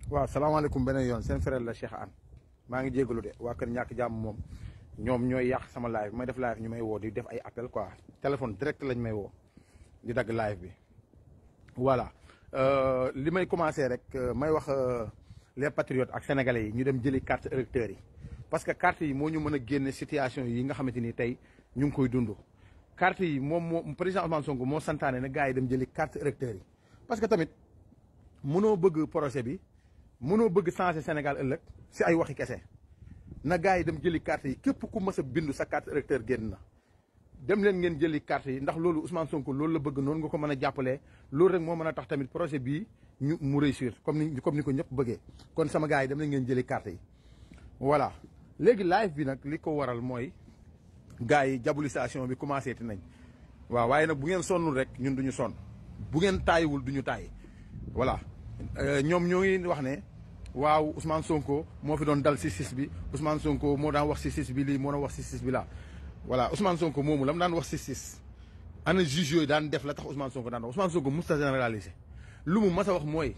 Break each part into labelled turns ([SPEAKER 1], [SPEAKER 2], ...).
[SPEAKER 1] waaw salaamaaleykum beneen yoon seen frère la Cheikh Anne maa ngi jégalu de waa kër ñàkk jàmm moom ñoom ñooy yàq sama live may def live ñu may woo di def ay appel quoi téléphone direct lañ may woo di dagg live bi. voilà li may commencé rek may wax les patriotes ak sénégalais yi ñu dem jëli carte électeurs yi parce que carte yi moo ñu mën a génne situation yi nga xamante ni tey ñu ngi koy dund. carte yi moo président Ousmane Sonko moo santaane na gars yi dem jëli carte électeurs yi parce que tamit mënoo bëgg projet bi. mënoo bëgg changer Sénégal ëllëg si ay waxi kese na gars yi dem jëli carte yi képp ku mës a bindu sa carte électeur génn na dem leen ngeen jëli carte yi ndax loolu Ousmane Sonko loolu la bëgg noonu nga ko mën a jàppalee loolu rek moo mën a tax tamit projet bii mu réussir comme ni ko ñëpp bëggee kon sama gars yi dem leen ngeen jëli carte yi. voilà léegi live bi nag li ko waral mooy gars yi diabolisation bi commencé ti nañ waaw waaye nag bu ngeen sonnul rek ñun duñu sonn bu ngeen taayiwul duñu taayi voilà. ñoom ñoo ngi wax ne waaw Ousmane Sonko moo fi doon dal si sis bi Ousmane Sonko moo daan wax si sis bi lii moo daan wax si sis bi laa voilà Ousmane Sonko moomu la mu daan wax si sis ana juge yooyu daan def la tax Ousmane Sonko daan wax Ousmane Sonko musta généralisé lu mu mas a wax mooy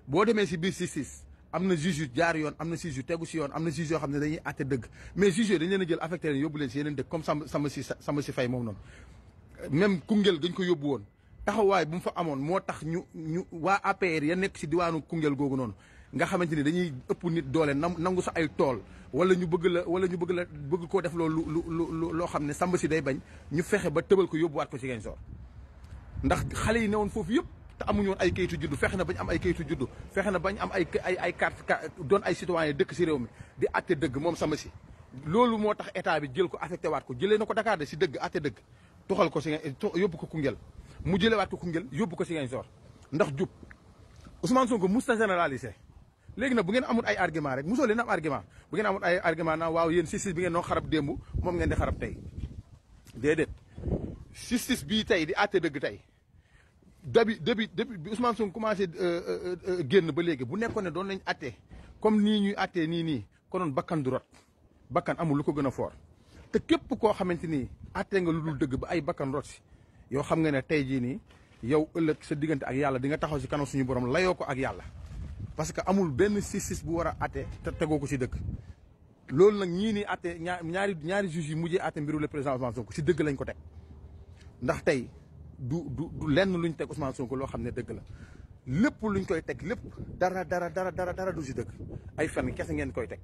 [SPEAKER 1] boo demee si biir si sis am na juge yu jaar yoon am na juge yu tegu si yoon am na juge yoo xam ne dañuy àtte dëgg mais juge yooyu dañ leen a jël affecté leen yóbbu leen si yeneen dëkk comme sama si fay moom noonu même Koungheul gañ ko yóbbu woon taxawaay bu mu fa amoon moo tax ñu waa APR ya nekk si diwaanu Koungheul googu noonu nga xamante ni dañuy ëpp nit doole nangu sa ay tool wala ñu bëgg koo def loolu loo xam ne sàmb si day bañ ñu fexe ba tëbal ko yóbbuwaat ko ci Ziguinchor ndax xale yi newoon foofu yëpp te amuñu woon ay kayitu juddu fexe na bañ am ay kayitu juddu fexe na bañ am ay carte doon ay citoyen dëkk si réew mi di atte dëgg moom sàmb si loolu moo tax état bi jël ko affecté waat ko jëlee na ko Dakar de si dëgg atte dëgg toxal ko si yóbbu ko Koungheul mu jëlewaat ko Koungheul yóbbu ko Ziguinchor ndax jub Ousmane Sonko musta généralisé léegi nag bu ngeen amul ay argument rek mosoo leen am argument bu ngeen amul ay argument naa waaw yéen justice bi ngeen noo xarab démb moom ngeen di xarab tey déedéet justice bii tey di àtte dëgg tey depuis bi Ousmane Sonko commencé génn ba léegi bu nekkoon ne doon nañ àtte comme nii ñuy àttee nii konoon bakkan du rot bakkan amul lu ko gën a fort te képp koo xamante ni àtte nga lu dul dëgg ba ay bakkan rot si yow xam nga ne tey jii nii yow ëllëg sa diggante ak yàlla di nga taxaw si kanam suñu borom layoo ko ak yàlla parce que amul benn justice bu war a atte te tegoo ko si dëgg loolu nag ñii nii atte ñaari juge yi mujjee atte mbiru le président Ousmane Sonko si dëgg lañ ko teg ndax tey du lenn luñ teg Ousmane Sonko loo xam ne dëgg la lépp luñ koy teg lépp dara du si dëgg ay fen kese ngeen koy teg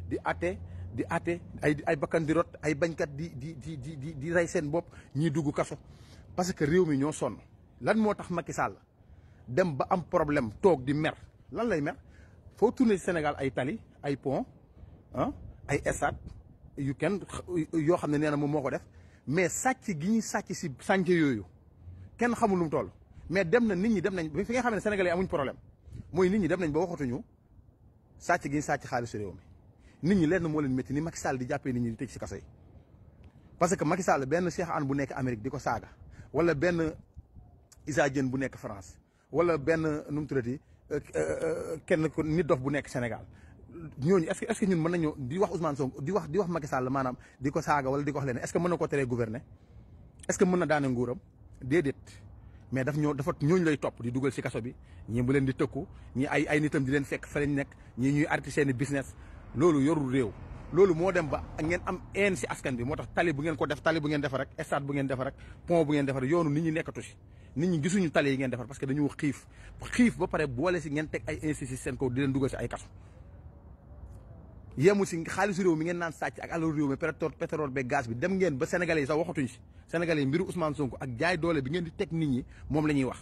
[SPEAKER 1] di atte ay bakkan di rot ay bañkat di rey seen bopp ñii dugg kaso parce que réew mi ñoo sonn lan moo tax Macky Sall dem ba am problème toog di mer lan lay mer foo tourné Sénégal ay tali ay pont ay stade yoo xam ne nee na moom moo ko def mais sàcc gi ñuy sàcc si sànce yooyu kenn xamul lu mu toll mais dem na nit ñi dem nañ fi nga xam ne sénégalais amuñ problème mooy nit ñi dem nañ ba waxatuñu sàcc gi ñu sàcc xaalisu réew mi nit ñi lenn moo leen métti ni Macky Sall di jàppee nit ñi di tëj si kaso yi parce que Macky Sall benn Cheikh Anne bu nekk Amérique di ko saaga wala benn Issa Diène bu nekk France wala benn nu mu tuddati kenn ko nit dof bu nekk Sénégal ñooñu est-ce que ñun mën nañu di wax Ousmane Sonko di wax Macky Sall maanaam di ko saaga wala di ko wax leen est-ce que mën na ko teree gouverner est-ce que mën na daane nguuram déedéet mais dafa ñooñu lay topp di dugal si kaso bi ñii bu leen di tëkku ñii ay nitam di leen fekk fa lañ nekk ñii ñuy arrêté seeni business loolu yorul réew. loolu moo dem ba ngeen am een si askan bi moo tax tali bu ngeen ko def tali bu ngeen defar rek stade bu ngeen defar rek pont bu ngeen defar yoonu nit ñi nekkatu si nit ñi gisuñu tali yi ngeen defar parce que dañoo xiif ba pare boole si ngeen teg ay institut seen kaw di leen dugal si ay kaso yemul si xaalisu réew mi ngeen naan sàcc ak alalu réew mi pétrole beeg gaz bi dem ngeen ba sénégalais yi sax waxatuñ si sénégalais yi mbiru Ousmane Sonko ak jaay doole bi ngeen di teg nit ñi moom la ñuy wax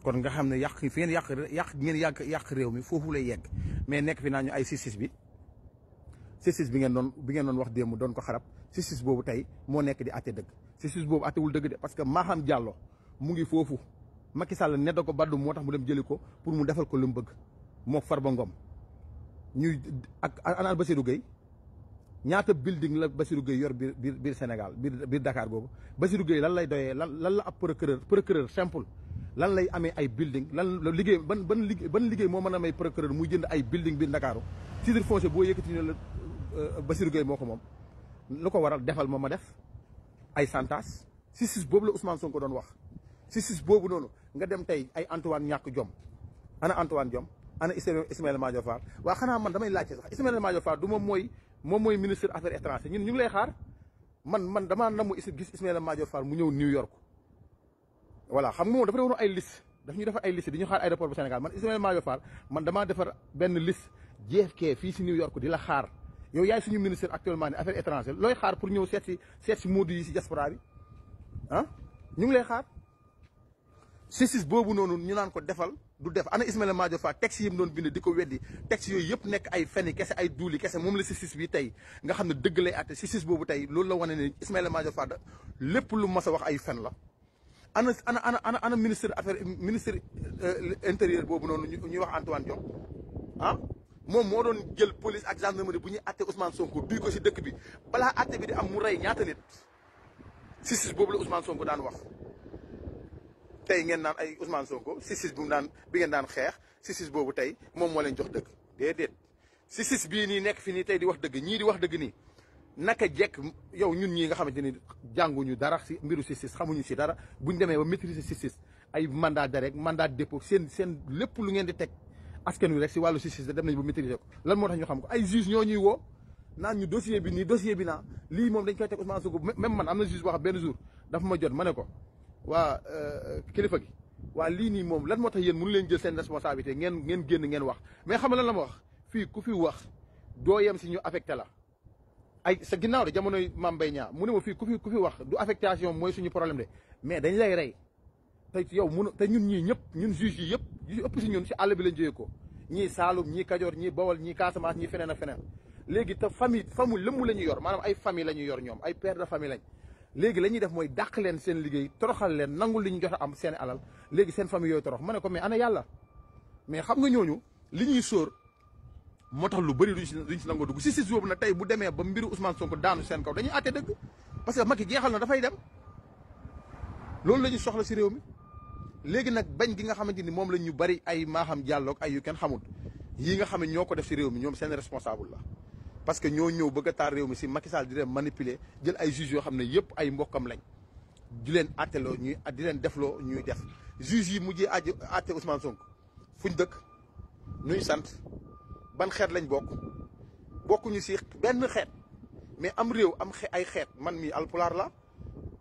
[SPEAKER 1] kon nga xam ne fi ngeen yàq réew mi foofu lay yegg mais nekk fi naa ñu ay justice bi ngeen doon wax démb doon ko xarab justice boobu tey moo nekk di atte dëgg justice boobu attewul dëgg de parce que Maham Diallo mu ngi foofu Macky Sall ne da ko baddu moo tax mu dem jëli ko pour mu defal ko lu mu bëgg moo Farba Ngom ñuy ak ana Bassirou Gueye ñaata building la Bassirou Gueye yor biir Sénégal biir Dakar googu Bassirou Gueye lan lay doyee lan la ab procureur simple lan lay amee ay building lan la liggéey ban liggéey moo mën a may procureur muy jënd ay building biir Ndakaaru titre foncier boo yëkkati ne la Bassirou Gueye moo ko moom lu ko waral defal ma def ay santas justice boobu la Ousmane Sonko doon wax justice boobu noonu nga dem tey ay Antoine ñàkk jom ana Antoine Diome ana Ismaïla Madior Fall waa xanaa man damay laajte sax Ismaïla Madior Fall du moom mooy ministre affaires étrangères ñun ñu ngi lay xaar man damaa namm gis Ismaïla Madior Fall mu ñëw New York voilà xam nga moom dafa defoon ay liste daf ñu defar ay liste di ñu xaar aéroport bu Sénégal man Ismaïla Madior Fall man damaa defar benn liste JFK fii si New York di la xaar yow yaay suñu ministre actuellement ne affaires étrangères looy xaar pour ñëw seet si Modou yi si diaspora bi ah ñu ngi lay xaar justice boobu noonu ñu naan ko defal du def ana Ismaïla Madior Fall texte yi mu doon bind di ko weddi texte yooyu yëpp nekk ay feni kese ay duuli kese moom la justice bi tey nga xam ne dëgg lay àtte justice boobu tey loolu la wane ne Ismaïla Madior Fall lépp lu mas a wax ay fen la ana ministre intérieur boobu noonu ñuy wax Antoine Diome ah moom moo doon jël police ak gendarmerie bu ñuy àtte Ousmane Sonko duy ko si dëkk bi balaa àtte bi di am mu rey ñaata nit justice boobu la Ousmane Sonko daan wax tey ngeen naan ay Ousmane Sonko justice bi ngeen daan xeex justice boobu tey moom moo leen jox dëgg déedéet justice bii nii nekk fi nii tey di wax dëgg ñii di wax dëgg nii naka jekk yow ñun ñii nga xamante ni jànguñu dara si mbiru justice xamuñu si dara buñ demee ba maîtriser justice ay mandat d'arrêt mandat de dépôt seen lépp lu ngeen di teg askan wi rek si wàllu justice dem nañ ba maîtriser ko lan moo tax ñu xam ko ay juge ñoo ñuy woo naan ñu dossier bi nii dossier bi naa lii moom dañ koy teg Ousmane Sonko même man am na juge boo xam benn jour dafa ma jot ma ne ko waa kilifa gi waa lii nii moom lan moo tax yéen mënu leen jël seen responsabilité ngeen génn ngeen wax mais xam nga lan la ma wax fii ku fi wax doo yem si ñu affecté la ay sa ginnaaw de jamonoy Mame Mbaye Niang mu ne ma fii ku fi wax du affectation mooy suñu problème de mais dañ lay rey te yow te ñun ñii ñëpp ñun juge yi yëpp yu ëpp si ñun si àll bi lañ jógee ko ñii Saalum ñii Kajoor ñii Bawol ñii Casamance ñii feneen ak feneen léegi te famille lëmm la ñuy yor maanaam ay famille la ñuy yor ñoom ay père de famille lañ léegi la ñuy def mooy dàq leen seen liggéey toroxal leen nangul li ñu jot a am seen alal léegi seen famille yooyu torox ma ne ko mais ana yàlla mais xam nga ñooñu li ñuy sóor moo tax lu bëri duñ si nangoo dugg si boobu nag tey bu demee ba mbiru Ousmane Sonko daanu seen kaw dañuy àtte dëgg parce que Macky jeexal na dafay dem loolu la ñu soxla si réew mi léegi nag bañ gi nga xamante ni moom la ñu bëri ay maaxam jàlloog ay yu kenn xamul yii nga xam ne ñoo ko def si réew mi ñoom seen responsable la parce que ñoo ñëw bëgg a taal réew mi si Macky Sall di leen manipuler jël ay juges yoo xam ne yëpp ay mbokkam lañ di leen àtteloo di leen defloo ñuy def juges yi mujjee àtte Ousmane Sonko fuñ dëkk nuy sant ban xeet lañ bokkuñu si benn xeet mais am réew am ay xeet man mii alpulaar la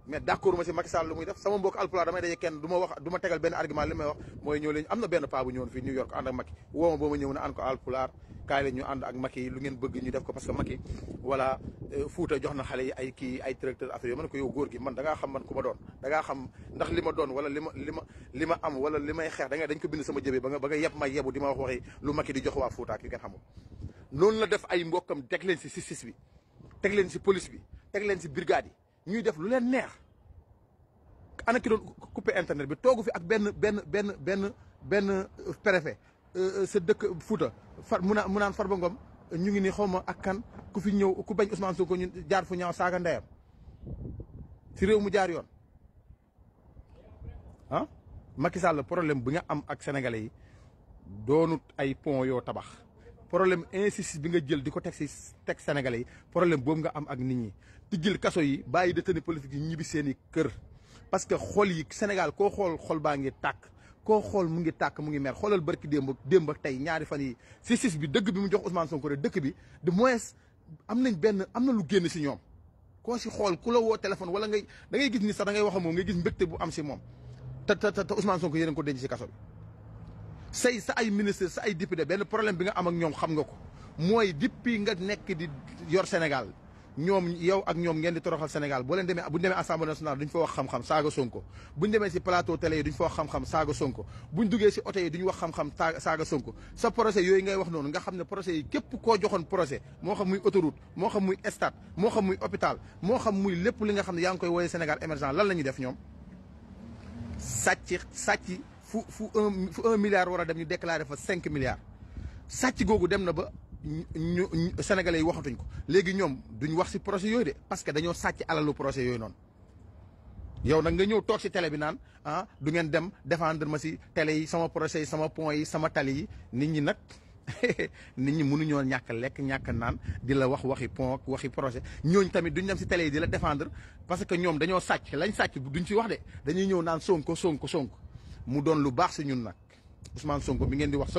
[SPEAKER 1] mais d'accord ma si Macky Sall lu muy def sama mbokk alpulaar damay daje kenn du ma tegal benn argument li may wax mooy ñëw leen am na benn paa bu ñëwoon fii New York ànd ak Macky woo ma boo ma ñëw na ànd ko alpulaar kaay la ñu ànd ak Macky lu ngeen bëgg ñu def ko parce que Macky voilà Fouta jox na xale yi ay kii ay directeur affaire yo ma ne ko yow góor gi man da ngaa xam man ku ma doon da ngaa xam ndax li ma doon wala li ma am wala li may xeex dañ ko bind sama jëbee ba nga yeb ma yebu di ma wax waxi lu Macky di jox waa Fouta ak yu kenn xamul noonu la def ay mbokkam teg leen si justice bi teg leen si police bi teg leen si brigade yi ñuy def lu leen neex ana ki doon coupé internet bi toogu fi ak benn préfet sa dëkk Fouta mu naan Farba Ngom ñu ngi ni xawma ak kan ku fi ñëw ku bañ Ousmane Sonko ñu jaar fu ñaaw saaga ndeyam si réew mu jaar yoon ah Macky Sall problème bi nga am ak sénégalais yi doonut ay pont yoo tabax problème insiste bi nga jël di ko teg sénégalais yi problème boobu nga am ak nit ñi tijjil kaso yi bàyyi détenu politique yi ñibbi seen i kër parce que xol yi Sénégal koo xol baa ngi tàkk koo xool mu ngi tàkk mu ngi mer xoolal barki démb ak tey ñaari fan yi justice bi dëgg bi mu jox Ousmane Sonko rek dëkk bi de moins am na lu génn si ñoom koo si xool ku la woo téléphone wala da ngay gis ni sax da ngay wax moom ngay gis mbégte bu am si moom te Ousmane Sonko yéen a ko denc si kaso bi sa ay ministre sa ay député benn problème bi nga am ak ñoom xam nga ko mooy depuis nga nekk di yor Sénégal ñoom yow ak ñoom ngeen di toroxal Sénégal bu ñu demee assemblée nationale duñ fa wax xam-xam saaga Sonko buñ demee si plateau télé yi duñ fa wax xam-xam saaga Sonko buñ duggee si oto yi duñ wax xam-xam saaga Sonko sa projet yooyu ngay wax noonu nga xam ne projet yi képp koo joxoon projet moo xam muy autoroute moo xam muy stade moo xam muy hôpital moo xam muy lépp li nga xam ne yaa ngi koy woowee Sénégal émergent lan la ñuy def ñoom sàcc fu 1 milliard war a dem ñu déclaré fa 5 milliards sàcc googu dem na ba ñu sénégalais yi waxatuñ ko léegi ñoom duñ wax si projet yooyu de parce que dañoo sàcc alalu projet yooyu noonu yow nag nga ñëw toog si télé bi naan du ngeen dem défendre ma si télé yi sama projet yi sama pont yi sama tali yi nit ñi nag nit ñi mënuñoo ñàkk lekk ñàkk naan di la wax waxi pont waxi projet ñooñ tamit duñ dem si télé yi di la défendre parce que ñoom dañoo sàcc lañ sàcc duñ si wax de dañuy ñëw naan Sonko mu doon lu baax si ñun nag Ousmane Sonko bi ngeen di wax